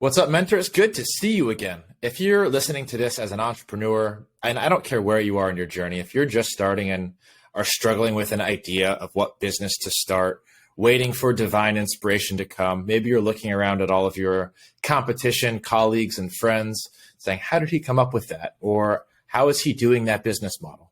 What's up, mentor? It's good to see you again. If you're listening to this as an entrepreneur, and I don't care where you are in your journey, if you're just starting and are struggling with an idea of what business to start, waiting for divine inspiration to come, maybe you're looking around at all of your competition, colleagues, and friends saying, how did he come up with that? Or how is he doing that business model?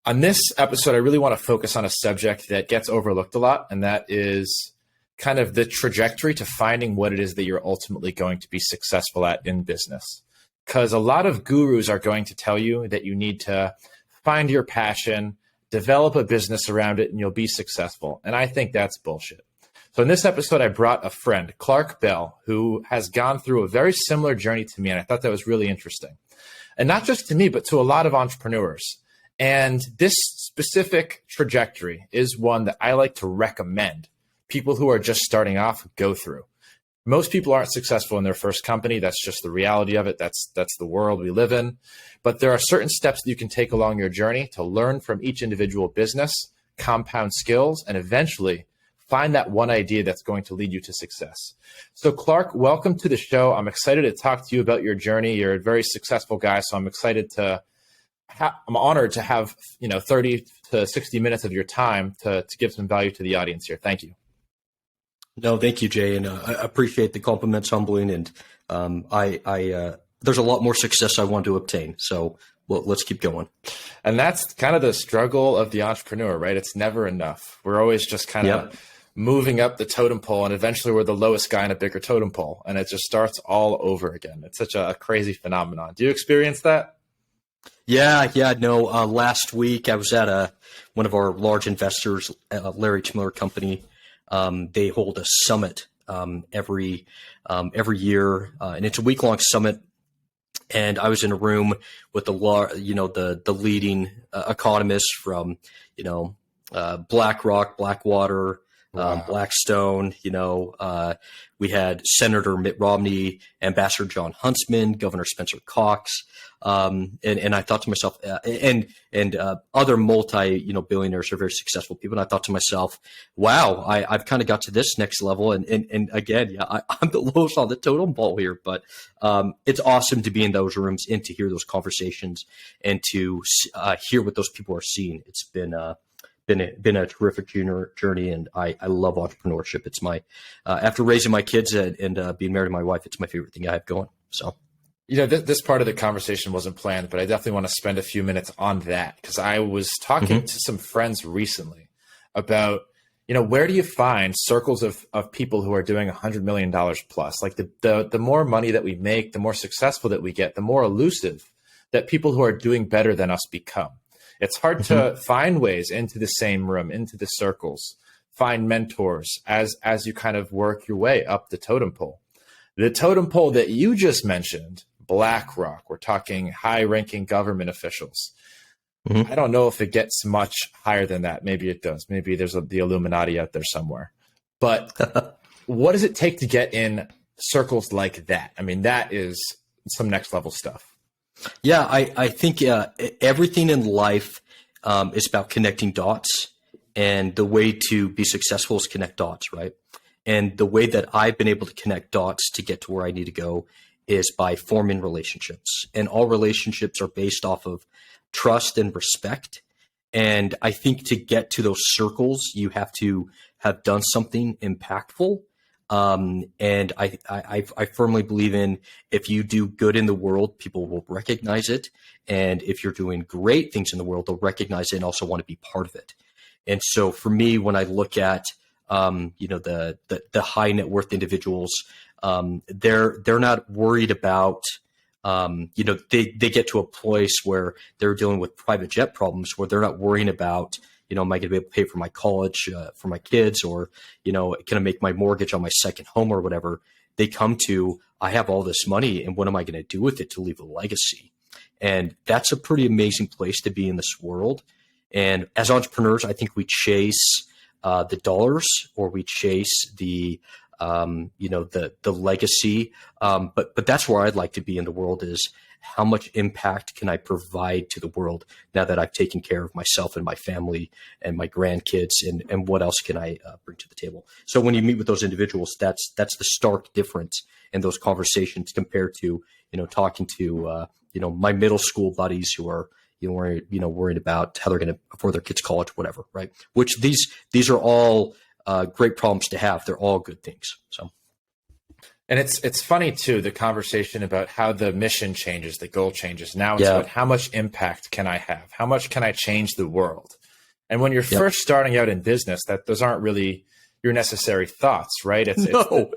On this episode, I really want to focus on a subject that gets overlooked a lot, and that is kind of the trajectory to finding what it is that you're ultimately going to be successful at in business. Because a lot of gurus are going to tell you that you need to find your passion, develop a business around it, and you'll be successful. And I think that's bullshit. So in this episode, I brought a friend, Clark Bell, who has gone through a very similar journey to me. And I thought that was really interesting. And not just to me, but to a lot of entrepreneurs. And this specific trajectory is one that I like to recommend people who are just starting off go through. Most people aren't successful in their first company. That's just the reality of it. That's the world we live in. But there are certain steps that you can take along your journey to learn from each individual business, compound skills, and eventually find that one idea that's going to lead you to success. So Clark, welcome to the show. I'm excited to talk to you about your journey. You're a very successful guy, so I'm excited to I'm honored to have 30 to 60 minutes of your time to give some value to the audience here. Thank you. No, thank you, Jay, and I appreciate the compliments, humbling, and there's a lot more success I want to obtain. So let's keep going. And that's kind of the struggle of the entrepreneur, right? It's never enough. We're always just kind of moving up the totem pole, and eventually we're the lowest guy in a bigger totem pole, and it just starts all over again. It's such a crazy phenomenon. Do you experience that? Yeah. No. Last week I was at one of our large investors, Larry Tmiller Company. They hold a summit every year, and it's a week-long summit. And I was in a room with the leading economists from BlackRock, Blackwater, Blackstone. We had Senator Mitt Romney, Ambassador John Huntsman, Governor Spencer Cox, and I thought to myself, and other billionaires are very successful people. And I thought to myself, wow, I've kind of got to this next level. And again, I'm the lowest on the totem pole here, but it's awesome to be in those rooms and to hear those conversations and to hear what those people are seeing. It's been a terrific journey, and I love entrepreneurship. It's my after raising my kids and being married to my wife, it's my favorite thing I have going. So, this part of the conversation wasn't planned, but I definitely want to spend a few minutes on that because I was talking to some friends recently about where do you find circles of people who are doing $100 million plus? Like the more money that we make, the more successful that we get, the more elusive that people who are doing better than us become. It's hard to find ways into the same room, into the circles, find mentors as you kind of work your way up the totem pole. The totem pole that you just mentioned, BlackRock, we're talking high-ranking government officials. I don't know if it gets much higher than that. Maybe it does. Maybe there's the Illuminati out there somewhere. But what does it take to get in circles like that? I mean, that is some next level stuff. Yeah, I think everything in life is about connecting dots, and the way to be successful is connect dots, right? And the way that I've been able to connect dots to get to where I need to go is by forming relationships. And all relationships are based off of trust and respect. And I think to get to those circles, you have to have done something impactful. And I firmly believe in if you do good in the world, people will recognize it. And if you're doing great things in the world, they'll recognize it and also want to be part of it. And so for me, when I look at, the high net worth individuals, they're not worried about, they get to a place where they're dealing with private jet problems where they're not worrying about, am I going to be able to pay for my college for my kids, or, can I make my mortgage on my second home or whatever? They come to, I have all this money and what am I going to do with it to leave a legacy? And that's a pretty amazing place to be in this world. And as entrepreneurs, I think we chase the dollars, or we chase the legacy. But that's where I'd like to be in the world is how much impact can I provide to the world now that I've taken care of myself and my family and my grandkids, and what else can I bring to the table? So when you meet with those individuals, that's the stark difference in those conversations compared to, talking to, my middle school buddies who are, worried about how they're going to afford their kids' college, whatever, right? Which these are all great problems to have. They're all good things. So. And it's funny too, the conversation about how the mission changes, the goal changes. Now it's about how much impact can I have? How much can I change the world? And when you're first starting out in business, those aren't really your necessary thoughts, right? No.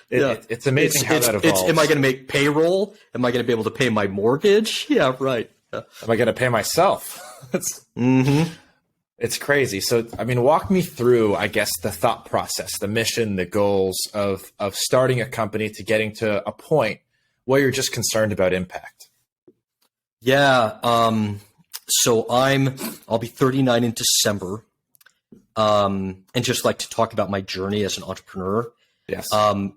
It's amazing how that evolves. Am I going to make payroll? Am I going to be able to pay my mortgage? Yeah, right. Am I going to pay myself? It's crazy. So, walk me through, I guess, the thought process, the mission, the goals of starting a company to getting to a point where you're just concerned about impact. Yeah. So I'll be 39 in December. And just like to talk about my journey as an entrepreneur. Yes.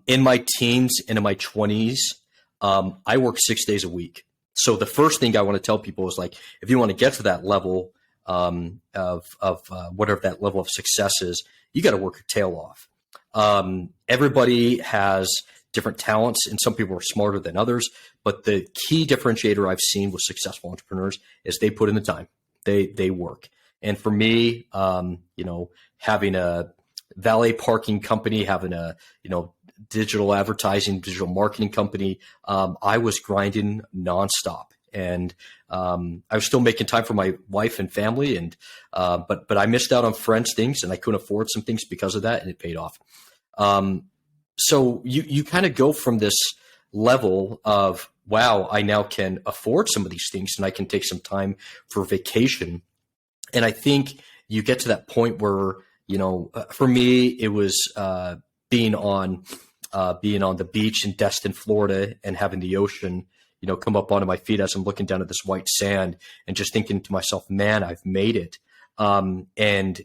In my teens and in my 20s, I work 6 days a week. So the first thing I want to tell people is, like, if you want to get to that level of whatever that level of success is, you got to work your tail off. Everybody has different talents, and some people are smarter than others. But the key differentiator I've seen with successful entrepreneurs is they put in the time. They work. And for me, having a valet parking company, having a digital advertising, digital marketing company, I was grinding nonstop. And I was still making time for my wife and family, and but I missed out on friends things, and I couldn't afford some things because of that, and it paid off. So you kind of go from this level of, wow, I now can afford some of these things, and I can take some time for vacation. And I think you get to that point where, for me, it was being on the beach in Destin, Florida, and having the ocean come up onto my feet as I'm looking down at this white sand, and just thinking to myself, man, I've made it. And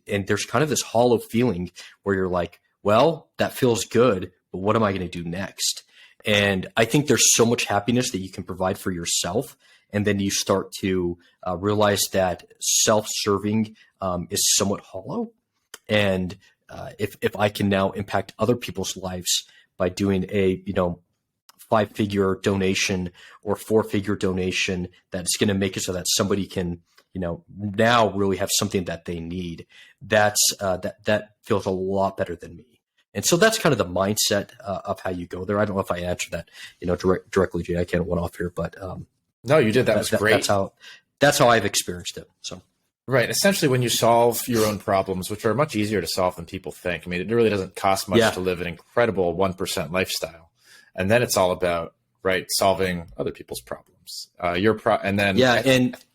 there's kind of this hollow feeling where you're like, well, that feels good, but what am I going to do next? And I think there's so much happiness that you can provide for yourself. And then you start to realize that self-serving is somewhat hollow. And if I can now impact other people's lives by doing a, 5-figure donation or 4-figure donation, that's going to make it so that somebody can, now really have something that they need. That feels a lot better than me. And so that's kind of the mindset of how you go there. I don't know if I answered that, directly, Jay. I can't one off here, but no, you did. That was great. That's how I've experienced it. So. Right. Essentially, when you solve your own problems, which are much easier to solve than people think. It really doesn't cost much to live an incredible 1% lifestyle. And then it's all about, solving other people's problems. And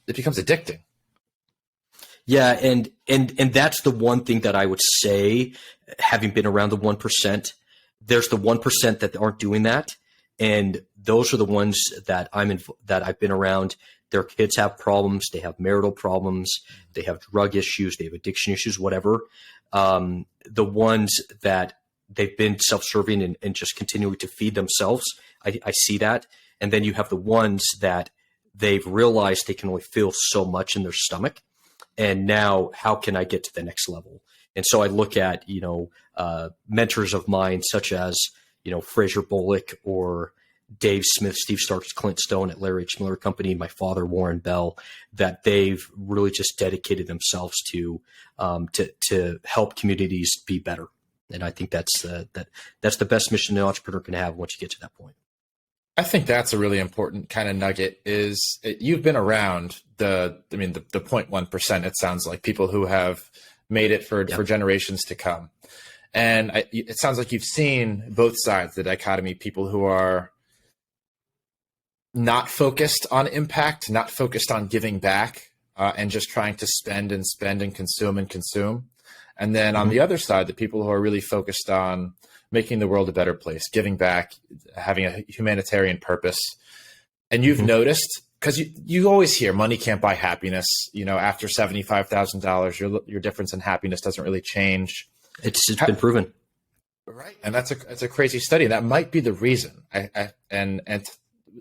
it becomes addicting. Yeah. And that's the one thing that I would say, having been around the 1%, there's the 1% that aren't doing that. And those are the ones that that I've been around. Their kids have problems. They have marital problems. They have drug issues. They have addiction issues, whatever. The ones that they've been self-serving and just continuing to feed themselves, I see that. And then you have the ones that they've realized they can only feel so much in their stomach. And now, how can I get to the next level? And so I look at, mentors of mine, such as, Fraser Bullock or Dave Smith, Steve Starks, Clint Stone at Larry H. Miller Company, my father, Warren Bell, that they've really just dedicated themselves to help communities be better. And I think that's the best mission an entrepreneur can have once you get to that point. I think that's a really important kind of nugget. You've been around the 0.1%. It sounds like people who have made it for generations to come. And it sounds like you've seen both sides, the dichotomy, people who are not focused on impact, not focused on giving back, and just trying to spend and spend and consume and consume. And then on the other side, the people who are really focused on making the world a better place, giving back, having a humanitarian purpose. And you've noticed, because you always hear money can't buy happiness. After $75,000, your difference in happiness doesn't really change. It's been proven. Right. And that's a crazy study. That might be the reason. And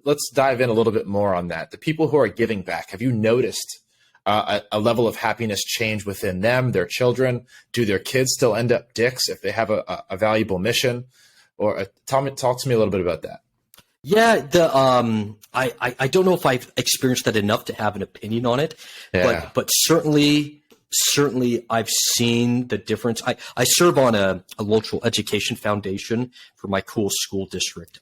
let's dive in a little bit more on that. The people who are giving back, have you noticed a level of happiness change within them, their children? Do their kids still end up dicks if they have a valuable mission? Or talk to me a little bit about that. Yeah, I don't know if I've experienced that enough to have an opinion on it, but certainly I've seen the difference. I serve on a local education foundation for my cool school district.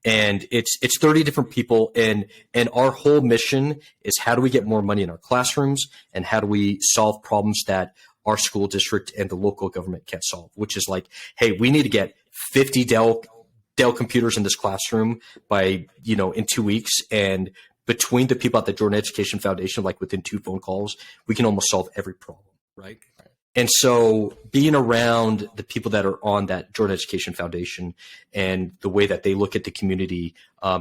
And it's 30 different people, and our whole mission is how do we get more money in our classrooms, and how do we solve problems that our school district and the local government can't solve, which is like, hey, we need to get 50 Dell computers in this classroom by, in 2 weeks. And between the people at the Jordan Education Foundation, like within 2 phone calls, we can almost solve every problem, right? And so being around the people that are on that Jordan Education Foundation and the way that they look at the community,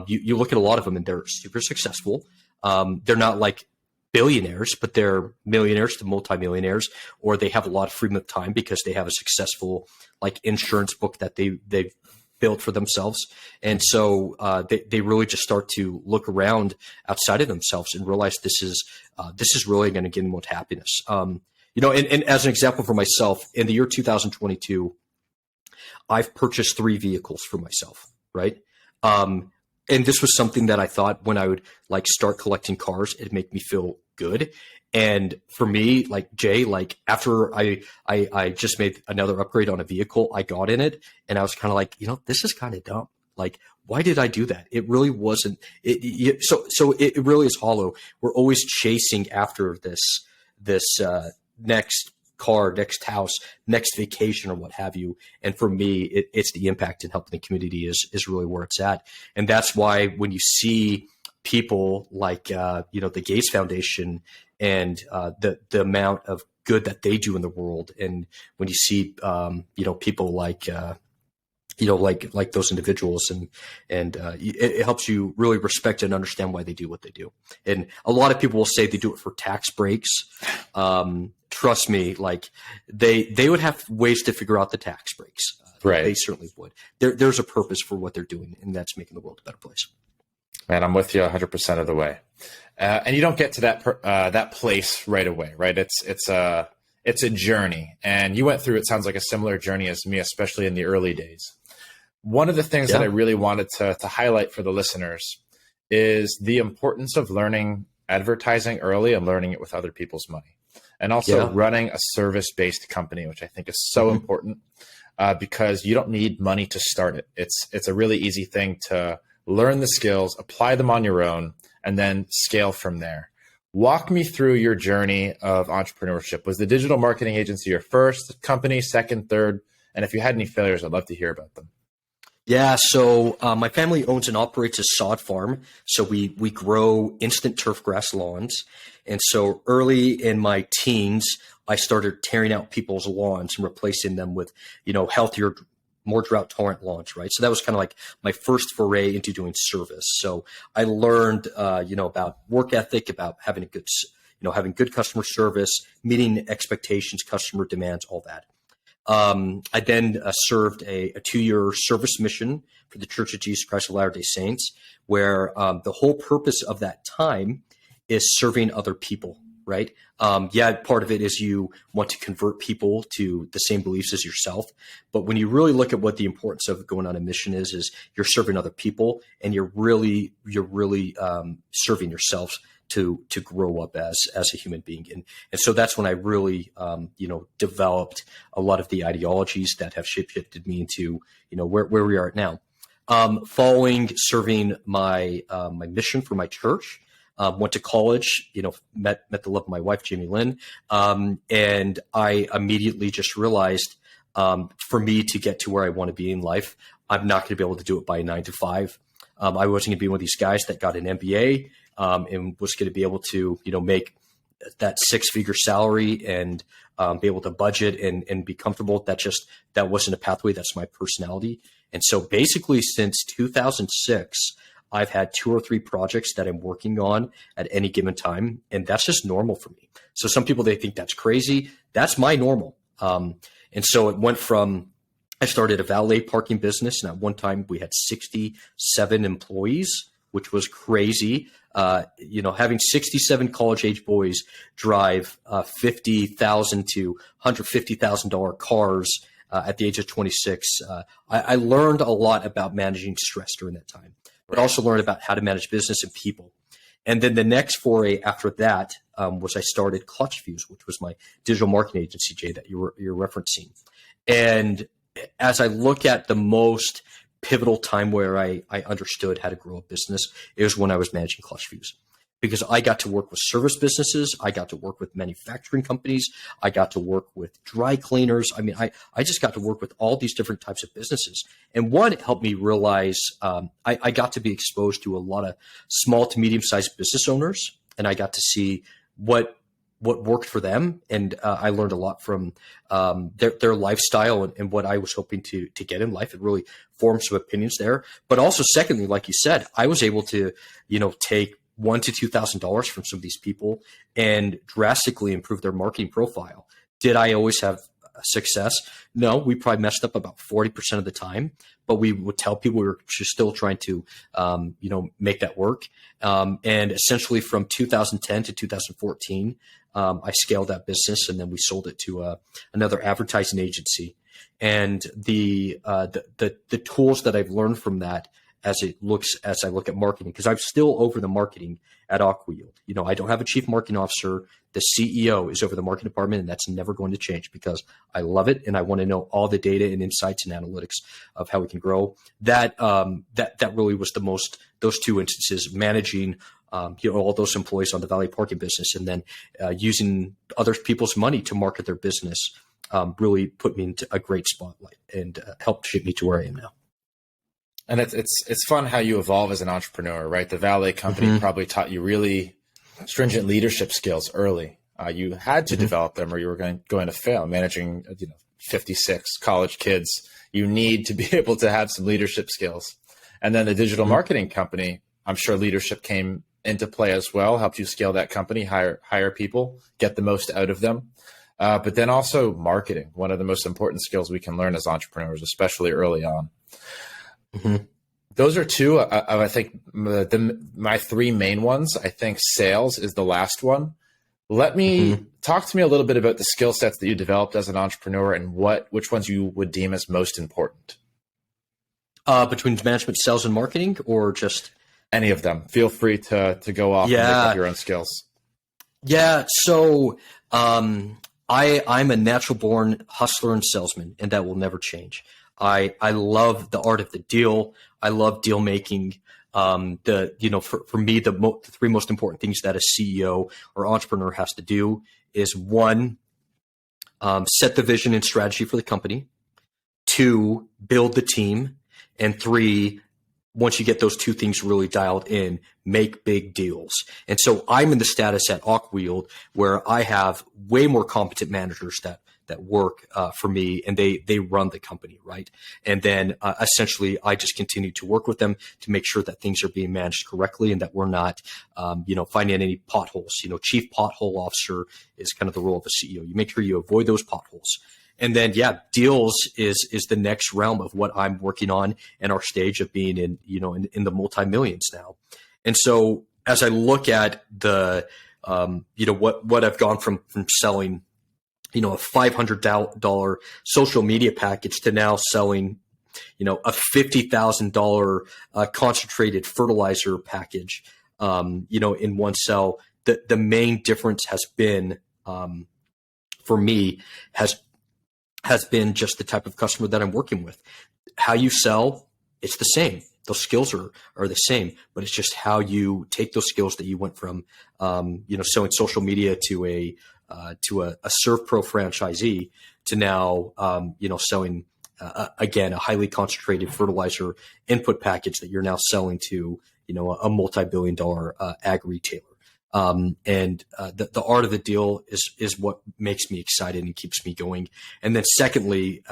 you look at a lot of them and they're super successful. They're not like billionaires, but they're millionaires to multimillionaires, or they have a lot of freedom of time because they have a successful like insurance book that they've built for themselves. And so they really just start to look around outside of themselves and realize this is really going to give them more happiness. And as an example for myself, in the year 2022, I've purchased 3 vehicles for myself, right? And this was something that I thought when I would like start collecting cars, it'd make me feel good. And for me, like Jay, like after I just made another upgrade on a vehicle, I got in it and I was kind of like, this is kind of dumb. Like, why did I do that? It really wasn't. So it really is hollow. We're always chasing after this next car, next house, next vacation, or what have you. And for me, it's the impact in helping the community is really where it's at. And that's why when you see people like the Gates Foundation and the amount of good that they do in the world, and when you see people like like those individuals, and it helps you really respect and understand why they do what they do. And a lot of people will say they do it for tax breaks. Trust me, like they would have ways to figure out the tax breaks. Right. They certainly would. There's a purpose for what they're doing, and that's making the world a better place. Man, I'm with you 100% of the way. And you don't get to that place right away, right? It's a journey, and you went through, it sounds like, a similar journey as me, especially in the early days. One of the things that I really wanted to highlight for the listeners is the importance of learning advertising early and learning it with other people's money, and also running a service-based company, which I think is so important because you don't need money to start it. It's a really easy thing to learn the skills, apply them on your own, and then scale from there. Walk me through your journey of entrepreneurship. Was the digital marketing agency your first company, second, third? And if you had any failures, I'd love to hear about them. Yeah, so my family owns and operates a sod farm. So we grow instant turf grass lawns. And so early in my teens, I started tearing out people's lawns and replacing them with, healthier, more drought tolerant lawns, right? So that was kind of like my first foray into doing service. So I learned, about work ethic, about having having good customer service, meeting expectations, customer demands, all that. I then served a 2-year service mission for the Church of Jesus Christ of Latter-day Saints, where the whole purpose of that time is serving other people, right? Part of it is you want to convert people to the same beliefs as yourself. But when you really look at what the importance of going on a mission is you're serving other people, and you're really serving yourselves to grow up as a human being. And so that's when I really, developed a lot of the ideologies that have shifted me into, where we are at now. Following serving my mission for my church, went to college, met the love of my wife, Jamie Lynn. And I immediately just realized, for me to get to where I want to be in life, I'm not going to be able to do it by 9 to 5. I wasn't going to be one of these guys that got an MBA, and was going to be able to, make that 6-figure salary and be able to budget and be comfortable. That wasn't a pathway. That's my personality. And so basically since 2006, I've had 2 or 3 projects that I'm working on at any given time. And that's just normal for me. So some people, they think that's crazy. That's my normal. And so it went from, I started a valet parking business, and at one time we had 67 employees. which was crazy. Having 67 college age boys drive $50,000 to $150,000 cars at the age of 26, I learned a lot about managing stress during that time, but also learned about how to manage business and people. And then the next foray after that was I started Clutch Fuse, which was my digital marketing agency, Jay, that you're referencing. And as I look at the most pivotal time where I understood how to grow a business, it was when I was managing Clutch Fuse, because I got to work with service businesses. I got to work with manufacturing companies. I got to work with dry cleaners. I mean, I just got to work with all these different types of businesses. And one, it helped me realize I got to be exposed to a lot of small to medium-sized business owners, and I got to see what worked for them. And I learned a lot from their lifestyle and what I was hoping to get in life, and really form some opinions there. But also, secondly, like you said, I was able to, take $1,000 to $2,000 from some of these people and drastically improve their marketing profile. Did I always have success? No, we probably messed up about 40% of the time, but we would tell people we were just still trying to, make that work. And essentially from 2010 to 2014, I scaled that business, and then we sold it to another advertising agency. And the tools that I've learned from that as I look at marketing, because I'm still over the marketing at AquaYield. I don't have a chief marketing officer. The CEO is over the marketing department, and that's never going to change because I love it and I want to know all the data and insights and analytics of how we can grow. That really was those two instances, managing all those employees on the valet parking business, and then using other people's money to market their business, really put me into a great spotlight and helped shape me to where I am now. And it's fun how you evolve as an entrepreneur, right? The valet company probably taught you really stringent leadership skills early. You had to develop them, or you were going to fail. Managing 56 college kids, you need to be able to have some leadership skills. And then the digital marketing company, I'm sure leadership came into play as well, helped you scale that company, hire people, get the most out of them. But then also marketing, one of the most important skills we can learn as entrepreneurs, especially early on. Those are two of, I think, my three main ones. I think sales is the last one. Let me talk to me a little bit about the skill sets that you developed as an entrepreneur, and which ones you would deem as most important. Between management, sales, and marketing, or just any of them? Feel free to go off and make up your own skills. Yeah. So I'm a natural born hustler and salesman, and that will never change. I love the art of the deal. I love deal making. For me, the three most important things that a CEO or entrepreneur has to do is, one, set the vision and strategy for the company. Two, build the team. And three, once you get those two things really dialed in, make big deals. And so I'm in the status at AquaYield where I have way more competent managers that work for me, and they run the company, right? And then essentially I just continue to work with them to make sure that things are being managed correctly and that we're not, finding any potholes. Chief pothole officer is kind of the role of a CEO. You make sure you avoid those potholes. And then, deals is the next realm of what I'm working on and our stage of being in the multi-millions now. And so as I look at the, what I've gone from selling, a $500 social media package to now selling, a $50,000 concentrated fertilizer package, in one sell. The main difference has been, for me, has been just the type of customer that I'm working with. How you sell, it's the same. Those skills are the same, but it's just how you take those skills that you went from, selling social media to a Surf Pro franchisee to now, selling, again, a highly concentrated fertilizer input package that you're now selling to, a multi-billion-dollar ag retailer. The art of the deal is what makes me excited and keeps me going. And then secondly,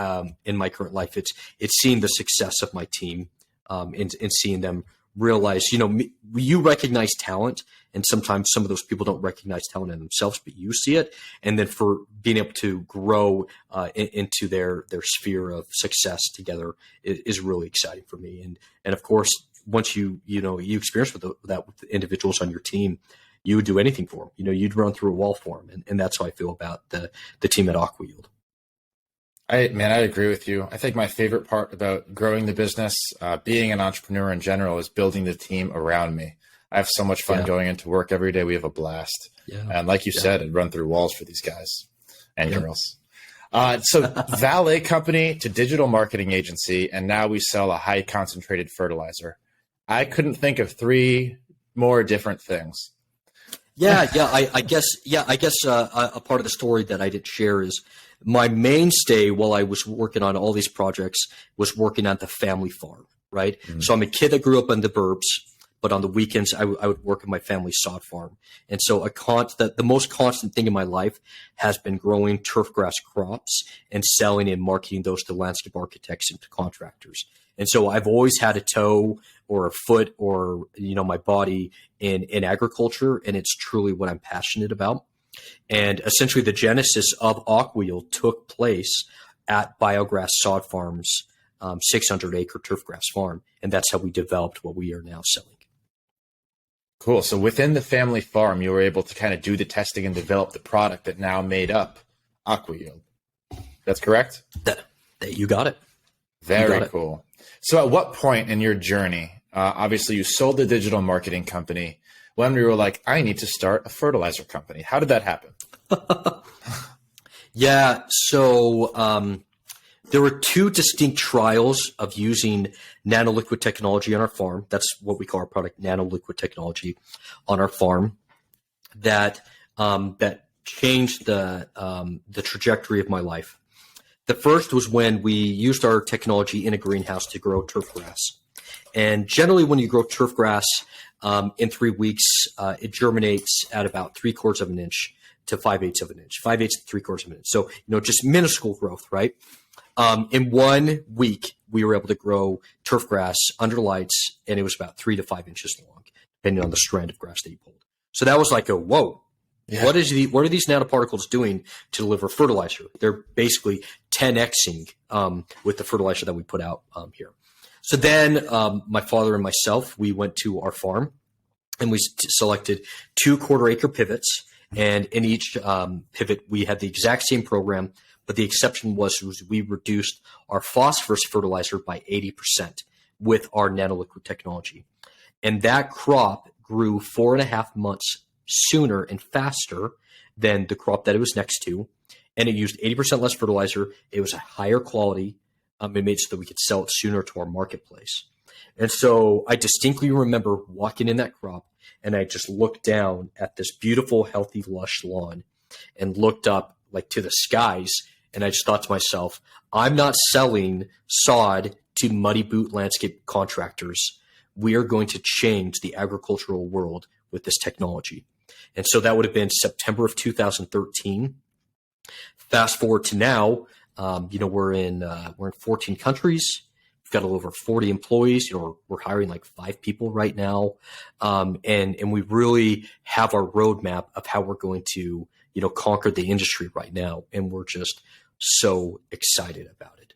in my current life, it's seeing the success of my team, and seeing them realize, you recognize talent, and sometimes some of those people don't recognize talent in themselves, but you see it. And then for being able to grow into their sphere of success together is really exciting for me. And of course, once you experience that with the individuals on your team, you would do anything for them. You'd run through a wall for them. And that's how I feel about the team at AquaYield. I agree with you. I think my favorite part about growing the business, being an entrepreneur in general, is building the team around me. I have so much fun going into work every day. We have a blast. Yeah. And like you said, I'd run through walls for these guys and girls. So valet company to digital marketing agency, and now we sell a high concentrated fertilizer. I couldn't think of three more different things. I guess a part of the story that I didn't share is my mainstay while I was working on all these projects was working on the family farm, right? Mm-hmm. So I'm a kid that grew up in the burbs, but on the weekends I would work at my family's sod farm. And so the most constant thing in my life has been growing turfgrass crops and selling and marketing those to landscape architects and to contractors. And so I've always had a toe or a foot or, my body in agriculture, and it's truly what I'm passionate about. And essentially the genesis of AquaYield took place at Biograss Sod Farm's 600-acre turfgrass farm, and that's how we developed what we are now selling. Cool. So within the family farm, you were able to kind of do the testing and develop the product that now made up AquaYield. That's correct? You got it. Very cool. So at what point in your journey, obviously you sold the digital marketing company, when we were like, I need to start a fertilizer company? How did that happen? So there were two distinct trials of using nanoliquid technology on our farm. That's what we call our product, Nanoliquid technology on our farm. That changed the trajectory of my life. The first was when we used our technology in a greenhouse to grow turfgrass. And generally, when you grow turfgrass in 3 weeks, it germinates at about 3/4 of an inch to 5/8 of an inch, 5/8 to 3/4 of an inch. So, just minuscule growth, right? In 1 week, we were able to grow turfgrass under lights, and it was about 3 to 5 inches long, depending on the strand of grass that you pulled. So that was like whoa. Yeah. What are these nanoparticles doing to deliver fertilizer? They're basically 10xing with the fertilizer that we put out here. So then my father and myself, we went to our farm and we selected 2 quarter-acre pivots. And in each pivot, we had the exact same program, but the exception was we reduced our phosphorus fertilizer by 80% with our nanoliquid technology. And that crop grew 4.5 months sooner and faster than the crop that it was next to. And it used 80% less fertilizer. It was a higher quality. It made so that we could sell it sooner to our marketplace. And so I distinctly remember walking in that crop, and I just looked down at this beautiful, healthy, lush lawn and looked up like to the skies. And I just thought to myself, I'm not selling sod to muddy boot landscape contractors. We are going to change the agricultural world with this technology. And so that would have been September of 2013. Fast forward to now, we're in 14 countries. We've got a little over 40 employees. We're hiring like 5 people right now, and we really have our roadmap of how we're going to conquer the industry right now, and we're just so excited about it.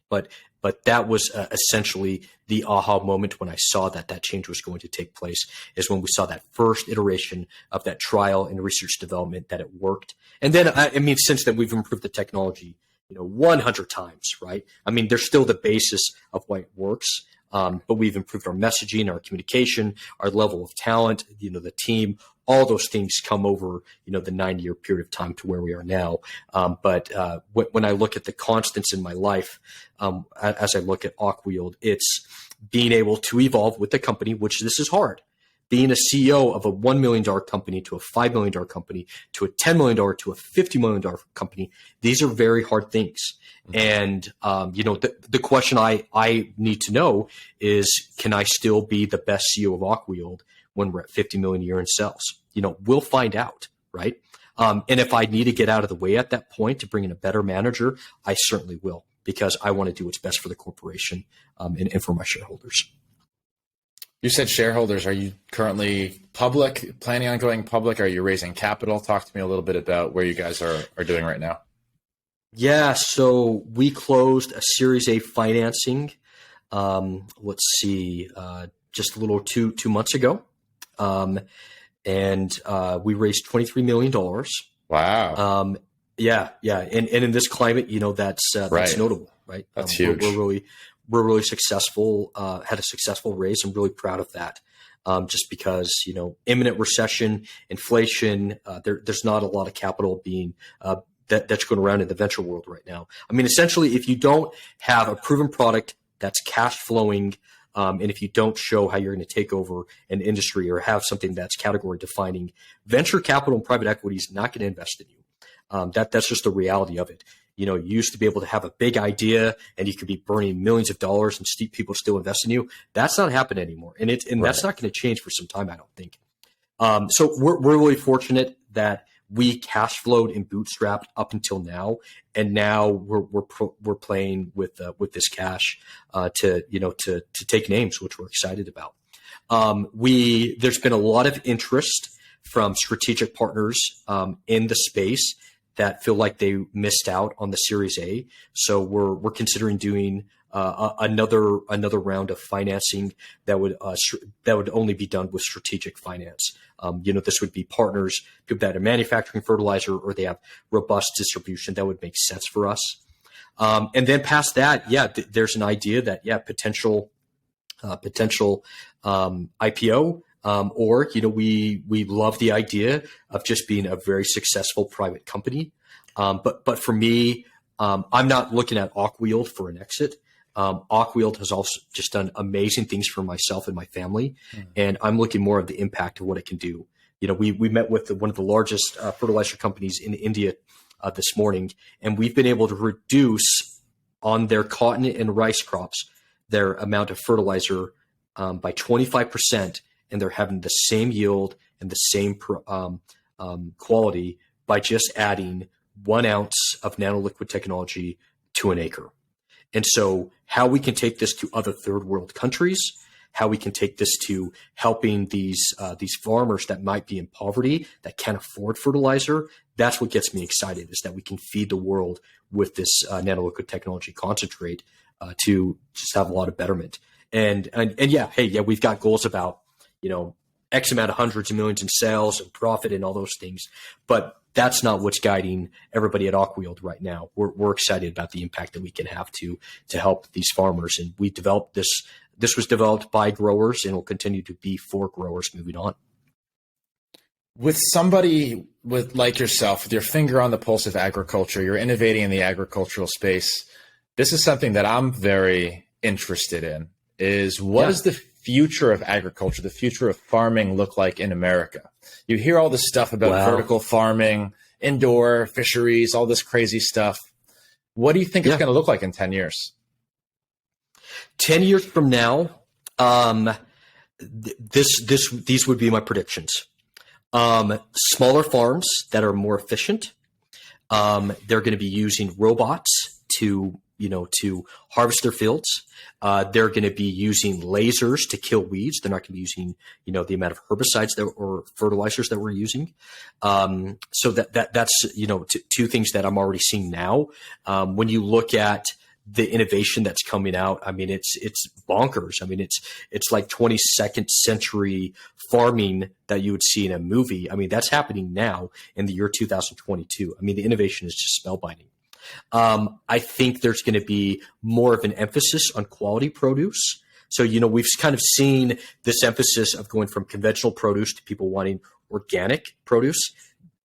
But that was essentially the aha moment when I saw that change was going to take place, is when we saw that first iteration of that trial and research development that it worked. And then, since then we've improved the technology, 100 times, right? There's still the basis of why it works, but we've improved our messaging, our communication, our level of talent, the team. All those things come over, the 9-year period of time to where we are now. But when I look at the constants in my life, as I look at AquaYield, it's being able to evolve with the company, which this is hard. Being a CEO of a $1 million company to a $5 million company to a $10 million to a $50 million company, these are very hard things. And, the question I need to know is, can I still be the best CEO of AquaYield when we're at 50 million a year in sales? We'll find out, right? And if I need to get out of the way at that point to bring in a better manager, I certainly will, because I want to do what's best for the corporation and for my shareholders. You said shareholders. Are you currently public, planning on going public? Are you raising capital? Talk to me a little bit about where you guys are doing right now. Yeah, so we closed a Series A financing. just a little two months ago. And we raised $23 million. Wow. Yeah. And in this climate, that's notable, right? That's huge. We're really successful, had a successful raise. I'm really proud of that. Just because, imminent recession, inflation, there's not a lot of capital being, that's going around in the venture world right now. I mean, essentially, if you don't have a proven product that's cash flowing, and if you don't show how you're going to take over an industry or have something that's category defining, venture capital and private equity is not going to invest in you. That's just the reality of it. You used to be able to have a big idea and you could be burning millions of dollars and people still invest in you. That's not happening anymore. And that's not going to change for some time, I don't think. So we're really fortunate that we cash flowed and bootstrapped up until now. And now we're playing with this cash, to take names, which we're excited about. There's been a lot of interest from strategic partners, in the space that feel like they missed out on the Series A. So we're considering doing another round of financing that would only be done with strategic finance. This would be partners, people that are manufacturing fertilizer or they have robust distribution. That would make sense for us. And then past that, there's an idea that potential IPO. Or, we love the idea of just being a very successful private company. But for me, I'm not looking at AquaYield for an exit. AquaYield has also just done amazing things for myself and my family. And I'm looking more of the impact of what it can do. We met with one of the largest fertilizer companies in India this morning, and we've been able to reduce on their cotton and rice crops, their amount of fertilizer by 25%. And they're having the same yield and the same quality by just adding 1 ounce of nanoliquid technology to an acre. And so how we can take this to other third world countries, how we can take this to helping these farmers that might be in poverty, that can't afford fertilizer, that's what gets me excited, is that we can feed the world with this nanoliquid technology concentrate to just have a lot of betterment. And we've got goals about, X amount of hundreds of millions in sales and profit and all those things. But that's not what's guiding everybody at AquaYield right now. We're excited about the impact that we can have to help these farmers. And we developed this. This was developed by growers and will continue to be for growers moving on. With somebody like yourself, with your finger on the pulse of agriculture, you're innovating in the agricultural space. This is something that I'm very interested in, is what does the future of agriculture, the future of farming look like in America? You hear all this stuff about vertical farming, indoor fisheries, all this crazy stuff. What do you think it's going to look like in 10 years? 10 years from now, these would be my predictions. Smaller farms that are more efficient. They're going to be using robots to harvest their fields. They're going to be using lasers to kill weeds. They're not going to be using, the amount of herbicides or fertilizers that we're using. So that's two things that I'm already seeing now. When you look at the innovation that's coming out, I mean, it's bonkers. I mean, it's like 22nd century farming that you would see in a movie. I mean, that's happening now in the year 2022. I mean, the innovation is just spellbinding. I think there's going to be more of an emphasis on quality produce. So, we've kind of seen this emphasis of going from conventional produce to people wanting organic produce.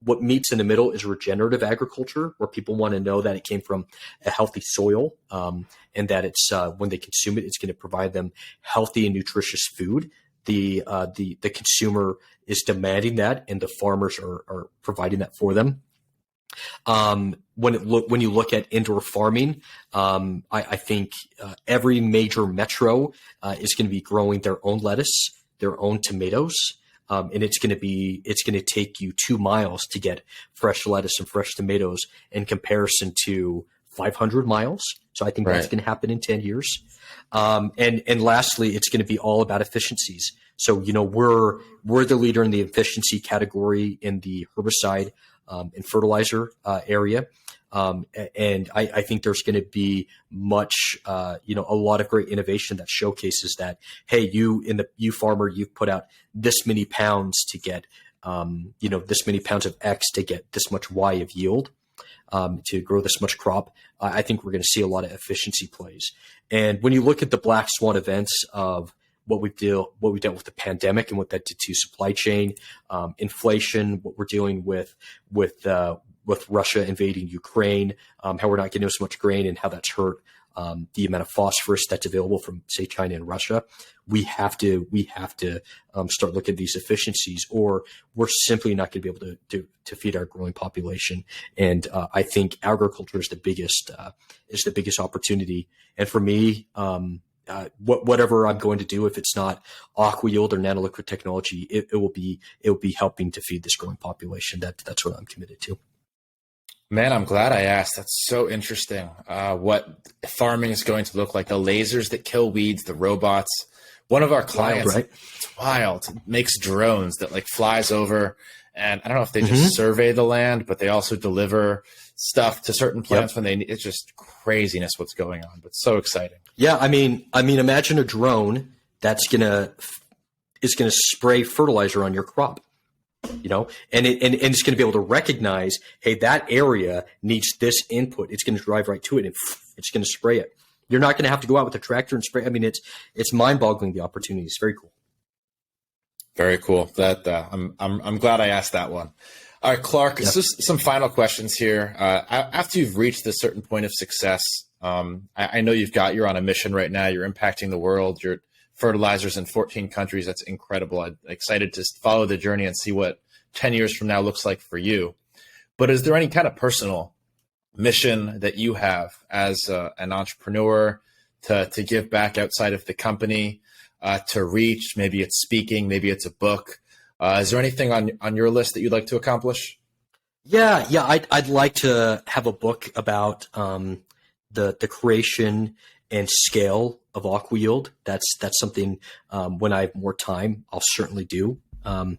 What meets in the middle is regenerative agriculture, where people want to know that it came from a healthy soil, and that it's when they consume it, it's going to provide them healthy and nutritious food. The consumer is demanding that, and the farmers are providing that for them. When you look at indoor farming, I think every major metro is going to be growing their own lettuce, their own tomatoes, and it's going to take you 2 miles to get fresh lettuce and fresh tomatoes in comparison to 500 miles. So I think that's going to happen in 10 years. And lastly, it's going to be all about efficiencies. So we're the leader in the efficiency category in the herbicide and fertilizer area. And I think there's going to be much, a lot of great innovation that showcases that, hey, you farmer, you've put out this many pounds to get, this many pounds of X to get this much Y of yield, to grow this much crop. I think we're going to see a lot of efficiency plays. And when you look at the black swan events of what we dealt with the pandemic and what that did to supply chain, inflation, what we're dealing with Russia invading Ukraine, how we're not getting as much grain and how that's hurt the amount of phosphorus that's available from, say, China and Russia. We have to start looking at these efficiencies, or we're simply not going to be able to feed our growing population. And I think agriculture is the biggest opportunity. And for me, whatever I'm going to do, if it's not AquaYield or NetALiquid technology, it will be helping to feed this growing population. That's what I'm committed to. Man, I'm glad I asked. That's so interesting. What farming is going to look like, the lasers that kill weeds, the robots. One of our clients, wild, right? It's wild, makes drones that like flies over. And I don't know if they just survey the land, but they also deliver stuff to certain plants when they need. It's just craziness what's going on, but so exciting. Yeah. I mean, imagine a drone that's is going to spray fertilizer on your crop. And it's going to be able to recognize, hey, that area needs this input. It's going to drive right to it and it's going to spray it. You're not going to have to go out with a tractor and spray. I mean, it's mind-boggling, the opportunity. It's very cool. Very cool. That I'm glad I asked that one. All right, Clark. Yep. Just some final questions here. After you've reached a certain point of success, I know you're on a mission right now. You're impacting the world. You're fertilizers in 14 countries. That's incredible. I'm excited to follow the journey and see what 10 years from now looks like for you. But is there any kind of personal mission that you have as an entrepreneur to give back outside of the company, to reach? Maybe it's speaking, maybe it's a book. Is there anything on your list that you'd like to accomplish? Yeah. I'd like to have a book about the creation and scale of AquaYield. That's something when I have more time, I'll certainly do. I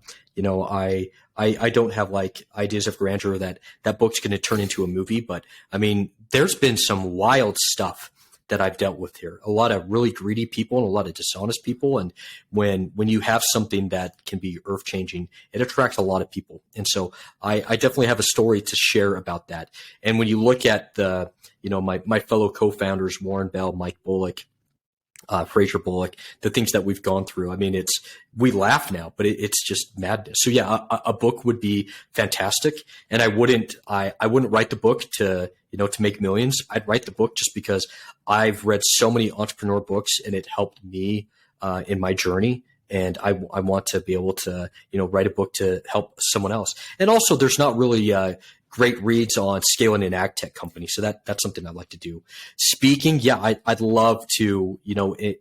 don't have like ideas of grandeur that book's going to turn into a movie, but I mean, there's been some wild stuff that I've dealt with here. A lot of really greedy people and a lot of dishonest people. And when you have something that can be earth changing, it attracts a lot of people. And so I definitely have a story to share about that. And when you look at my fellow co-founders, Warren Bell, Mike Bullock, Fraser Bullock, the things that we've gone through. I mean, we laugh now, but it's just madness. So yeah, a book would be fantastic. And I wouldn't write the book to make millions. I'd write the book just because I've read so many entrepreneur books and it helped me in my journey. And I want to be able to, write a book to help someone else. And also there's not really, great reads on scaling an ag tech company. So that's something I'd like to do. Speaking, yeah, I'd love to,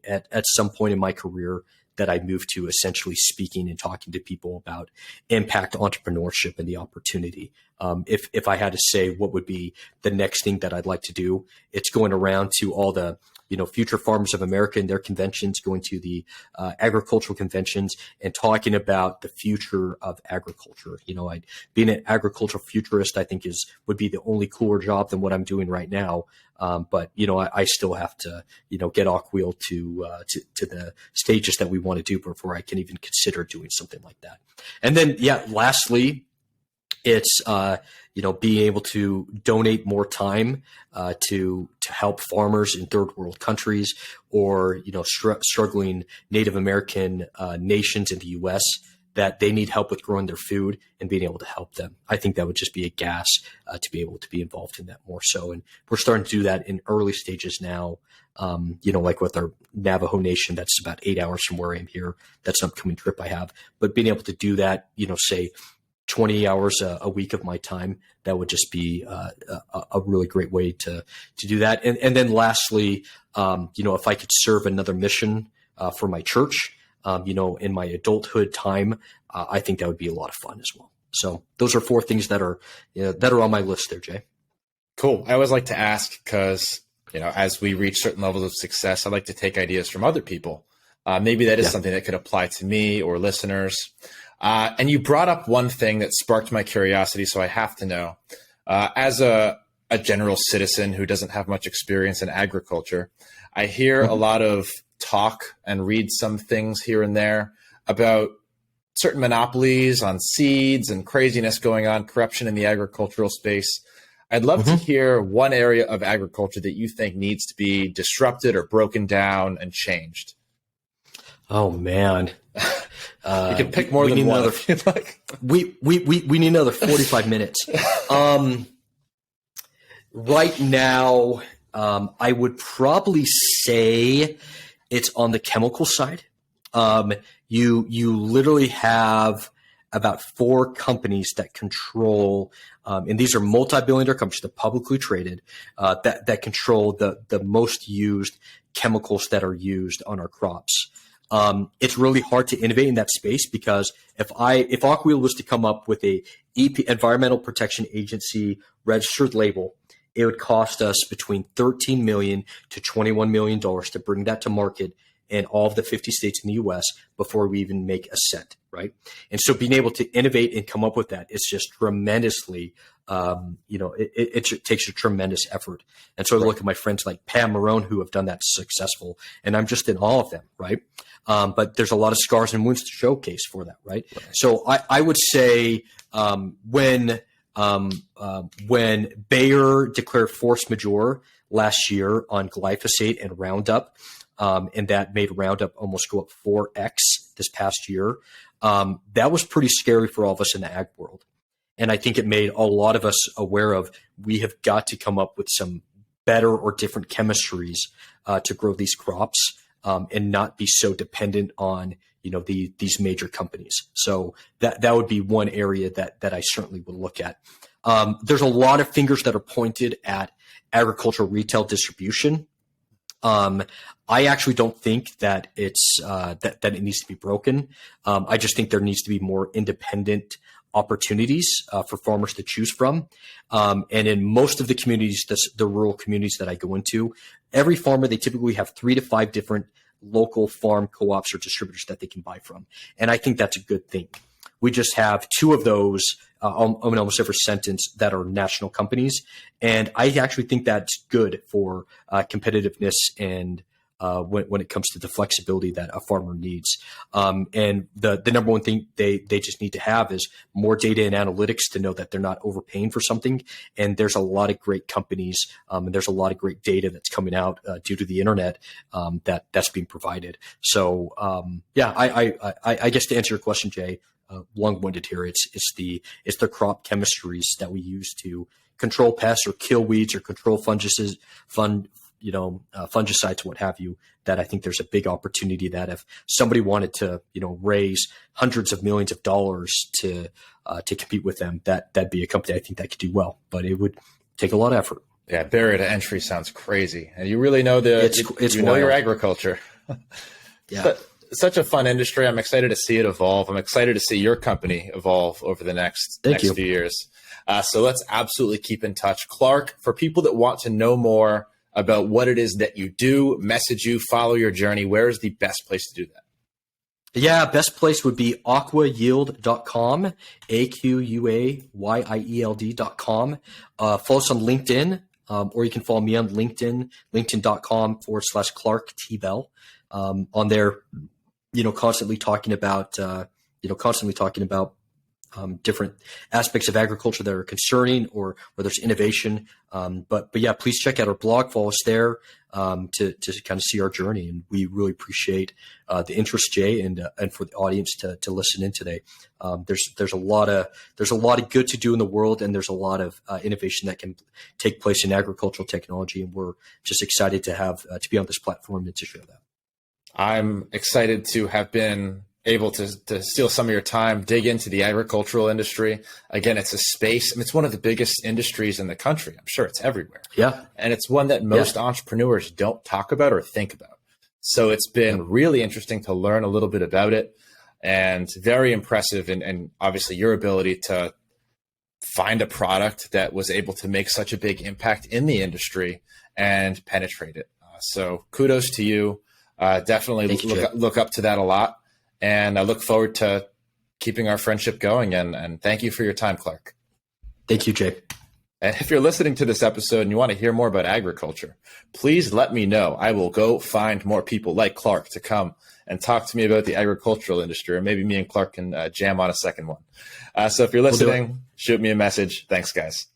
at some point in my career that I move to essentially speaking and talking to people about impact entrepreneurship and the opportunity. If I had to say what would be the next thing that I'd like to do, it's going around to all the Future Farmers of America and their conventions, going to the agricultural conventions and talking about the future of agriculture. Being an agricultural futurist, I think would be the only cooler job than what I'm doing right now. But I still have to, get AquaYield to the stages that we want to do before I can even consider doing something like that. And then, yeah, lastly, it's, being able to donate more time to help farmers in third world countries or, struggling Native American nations in the U.S. that they need help with growing their food and being able to help them. I think that would just be a gas to be able to be involved in that more so. And we're starting to do that in early stages now, like with our Navajo Nation, that's about 8 hours from where I am here. That's an upcoming trip I have. But being able to do that, say, 20 hours a week of my time, that would just be a really great way to do that. And then lastly, if I could serve another mission for my church, in my adulthood time, I think that would be a lot of fun as well. So those are 4 things that are on my list there, Jay. Cool. I always like to ask because, as we reach certain levels of success, I like to take ideas from other people. Maybe that is something that could apply to me or listeners. And you brought up one thing that sparked my curiosity, so I have to know. As a general citizen who doesn't have much experience in agriculture, I hear a lot of talk and read some things here and there about certain monopolies on seeds and craziness going on, corruption in the agricultural space. I'd love to hear one area of agriculture that you think needs to be disrupted or broken down and changed. Oh man. You can pick more than one if you'd like. We need another 45 minutes. Right now, I would probably say it's on the chemical side. You literally have about 4 companies that control, and these are multi-billion-dollar companies, they're publicly traded, that control the most used chemicals that are used on our crops. It's really hard to innovate in that space because if AquaYield was to come up with a Environmental Protection Agency registered label, it would cost us between $13 million to $21 million to bring that to market in all of the 50 states in the U.S. before we even make a cent, right? And so being able to innovate and come up with that is just tremendously, it takes a tremendous effort. And so I look at my friends like Pam Marone who have done that successful, and I'm just in awe of them, right? But there's a lot of scars and wounds to showcase for that, right? So I would say when Bayer declared force majeure last year on glyphosate and Roundup, and that made Roundup almost go up 4x this past year. That was pretty scary for all of us in the ag world. And I think it made a lot of us aware of we have got to come up with some better or different chemistries to grow these crops and not be so dependent on these major companies. So that would be one area that I certainly would look at. There's a lot of fingers that are pointed at agricultural retail distribution. I actually don't think that it's that it needs to be broken. I just think there needs to be more independent opportunities for farmers to choose from. And in most of the communities, the rural communities that I go into, every farmer, they typically have 3 to 5 different local farm co-ops or distributors that they can buy from. And I think that's a good thing. We just have 2 of those in almost every sentence that are national companies. And I actually think that's good for competitiveness and when it comes to the flexibility that a farmer needs. And the number one thing they just need to have is more data and analytics to know that they're not overpaying for something. And there's a lot of great companies and there's a lot of great data that's coming out due to the internet that's being provided. So I guess to answer your question, Jay, long-winded here, it's the crop chemistries that we use to control pests or kill weeds or control fungicides, what have you, that I think there's a big opportunity that if somebody wanted to, raise hundreds of millions of dollars to compete with them, that'd be a company I think that could do well, but it would take a lot of effort. Yeah. Barrier to entry sounds crazy. And you really know your agriculture. Yeah. Such a fun industry. I'm excited to see it evolve. I'm excited to see your company evolve over the next few years. So let's absolutely keep in touch. Clark, for people that want to know more about what it is that you do, message you, follow your journey, where is the best place to do that? Yeah, best place would be AquaYield.com, AquaYield.com. Follow us on LinkedIn, or you can follow me on LinkedIn, linkedin.com/Clark T. Bell. On there, constantly talking about different aspects of agriculture that are concerning or where there's innovation. But yeah, please check out our blog, follow us there to kind of see our journey. And we really appreciate the interest, Jay, and for the audience to listen in today. There's a lot of good to do in the world, and there's a lot of innovation that can take place in agricultural technology. And we're just excited to have to be on this platform and to share that. I'm excited to have been able to steal some of your time, dig into the agricultural industry. Again, it's a space. I mean, it's one of the biggest industries in the country. I'm sure it's everywhere. Yeah. And it's one that most entrepreneurs don't talk about or think about. So it's been really interesting to learn a little bit about it, and very impressive. And obviously your ability to find a product that was able to make such a big impact in the industry and penetrate it. So kudos to you. Definitely look up to that a lot. And I look forward to keeping our friendship going. And thank you for your time, Clark. Thank you, Jay. And if you're listening to this episode and you want to hear more about agriculture, please let me know. I will go find more people like Clark to come and talk to me about the agricultural industry, or maybe me and Clark can jam on a second one. So if you're listening, shoot me a message. Thanks, guys.